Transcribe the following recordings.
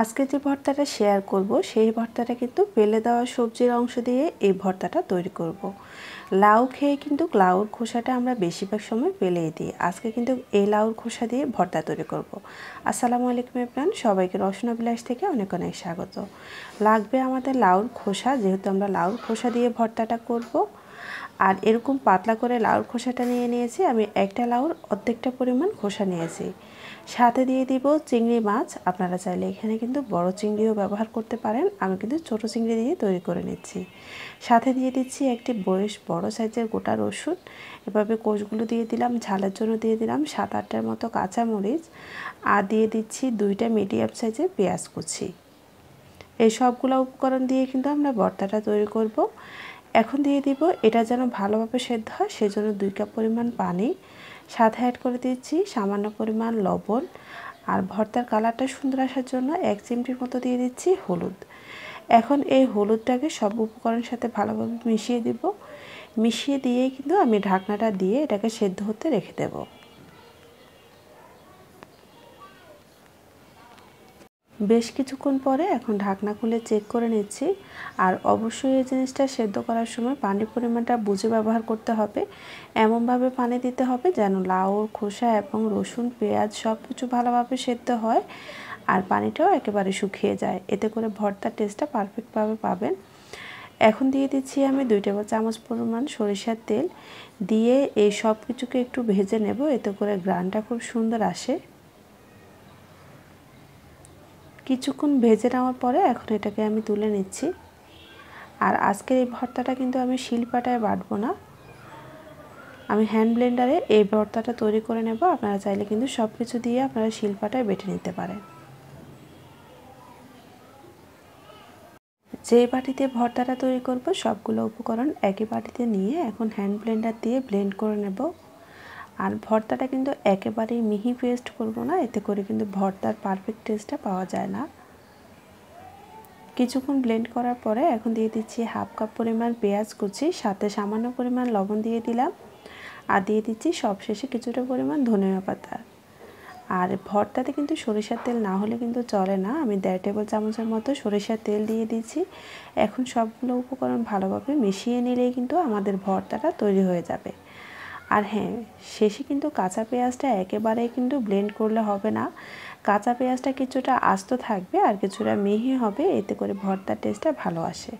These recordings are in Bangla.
আজকে যে ভর্তাটা শেয়ার করব সেই ভর্তাটা কিন্তু ফেলে দেওয়া সবজির অংশ দিয়ে এই ভর্তাটা তৈরি করব। লাউ খেয়ে কিন্তু লাউর খোসাটা আমরা বেশিরভাগ সময় ফেলেই দিই। আজকে কিন্তু এই লাউর খোসা দিয়ে ভর্তা তৈরি করব। আসসালামু আলাইকুম এভরিওয়ান, সবাইকে রসনাবিলাস থেকে অনেক অনেক স্বাগত। লাগবে আমাদের লাউর খোসা, যেহেতু আমরা লাউর খোসা দিয়ে ভর্তাটা করব। আর এরকম পাতলা করে লাউর খোসাটা নিয়ে নিয়েছি। আমি একটা লাউর অর্ধেকটা পরিমাণ খোসা নিয়েছি। সাথে দিয়ে দিব চিংড়ি মাছ। আপনারা চাইলে এখানে কিন্তু বড় চিংড়িও ব্যবহার করতে পারেন, আমি কিন্তু ছোট চিংড়ি দিয়ে তৈরি করে নিচ্ছি। সাথে দিয়ে দিচ্ছি একটি বড় সাইজের গোটা রসুন, এভাবে কোষগুলো দিয়ে দিলাম। ঝালের জন্য দিয়ে দিলাম 7-8টার মতো কাঁচামরিচ, আর দিয়ে দিচ্ছি 2টা মিডিয়াম সাইজের পেঁয়াজ কুচি। এই সবগুলো উপকরণ দিয়ে কিন্তু আমরা ভর্তাটা তৈরি করব। এখন দিয়ে দিব, এটা যেন ভালোভাবে সেদ্ধ হয় সেজন্য 2 কাপ পরিমাণ পানি, সাথে অ্যাড করে দিচ্ছি সামান্য পরিমাণ লবণ, আর ভর্তার কালারটা সুন্দর আসার জন্য 1 চিমটির মতো দিয়ে দিচ্ছি হলুদ। এখন এই হলুদটাকে সব উপকরণের সাথে ভালোভাবে মিশিয়ে দিব। মিশিয়ে দিয়ে কিন্তু আমি ঢাকনাটা দিয়ে এটাকে সেদ্ধ হতে রেখে দেব। বেশ কিছুক্ষণ পরে এখন ঢাকনা খুলে চেক করে নিচ্ছি। আর অবশ্যই এই জিনিসটা সেদ্ধ করার সময় পানির পরিমাণটা বুঝে ব্যবহার করতে হবে। এমনভাবে পানি দিতে হবে যেন লাউর খোসা এবং রসুন পেঁয়াজ সব কিছু ভালোভাবে সেদ্ধ হয়, আর পানিটাও একেবারে শুকিয়ে যায়। এতে করে ভর্তার টেস্টটা পারফেক্টভাবে পাবেন। এখন দিয়ে দিচ্ছি আমি 2 টেবিল চামচ পরিমাণ সরিষার তেল, দিয়ে এই সব কিছুকে একটু ভেজে নেব, এতে করে গ্রানটা খুব সুন্দর আসে। কিছুক্ষণ ভেজে নেওয়ার পরে এখন এটাকে আমি তুলে নিচ্ছি। আর আজকের এই ভর্তাটা কিন্তু আমি শিলপাটায় বাটবো না, আমি হ্যান্ড ব্লেন্ডারে এই ভর্তাটা তৈরি করে নেব। আপনারা চাইলে কিন্তু সব কিছু দিয়ে আপনারা শিলপাটায় বেটে নিতে পারেন। যে বাটিতে ভর্তাটা তৈরি করব সবগুলো উপকরণ একই বাটিতে নিয়ে এখন হ্যান্ড ব্লেন্ডার দিয়ে ব্লেন্ড করে নেব। আর ভর্তাটা কিন্তু একেবারেই মিহি পেস্ট করব না, এতে করে কিন্তু ভর্তার পারফেক্ট টেস্টটা পাওয়া যায় না। কিছুক্ষণ ব্লেন্ড করার পরে এখন দিয়ে দিচ্ছি 1/2 কাপ পরিমাণ পেঁয়াজ কুচি, সাথে সামান্য পরিমাণ লবণ দিয়ে দিলাম, আর দিয়ে দিচ্ছি সবশেষে কিছুটা পরিমাণ ধনিয়া পাতা। আর ভর্তাতে কিন্তু সরিষার তেল না হলে কিন্তু চলে না, আমি 1.5 টেবিল চামচের মতো সরিষার তেল দিয়ে দিচ্ছি। এখন সবগুলো উপকরণ ভালোভাবে মিশিয়ে নিলেই কিন্তু আমাদের ভর্তাটা তৈরি হয়ে যাবে। আর হ্যাঁ, শেষে কিন্তু কাঁচা পেঁয়াজটা একেবারেই কিন্তু ব্লেন্ড করলে হবে না, কাঁচা পেঁয়াজটা কিছুটা আস্ত থাকবে আর কিছুটা মিহি হবে, এতে করে ভর্তার টেস্টটা ভালো আসে।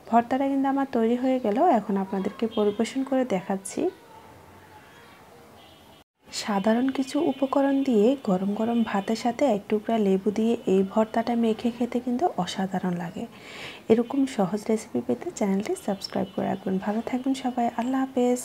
ভর্তাটা কিন্তু আমার তৈরি হয়ে গেল, এখন আপনাদেরকে পরিবেশন করে দেখাচ্ছি। সাধারণ কিছু উপকরণ দিয়ে গরম গরম ভাতের সাথে 1 টুকরা লেবু দিয়ে এই ভর্তাটা মেখে খেতে কিন্তু অসাধারণ লাগে। এরকম সহজ রেসিপি পেতে চ্যানেলটি সাবস্ক্রাইব করে রাখবেন। ভালো থাকবেন সবাই, আল্লাহ হাফেজ।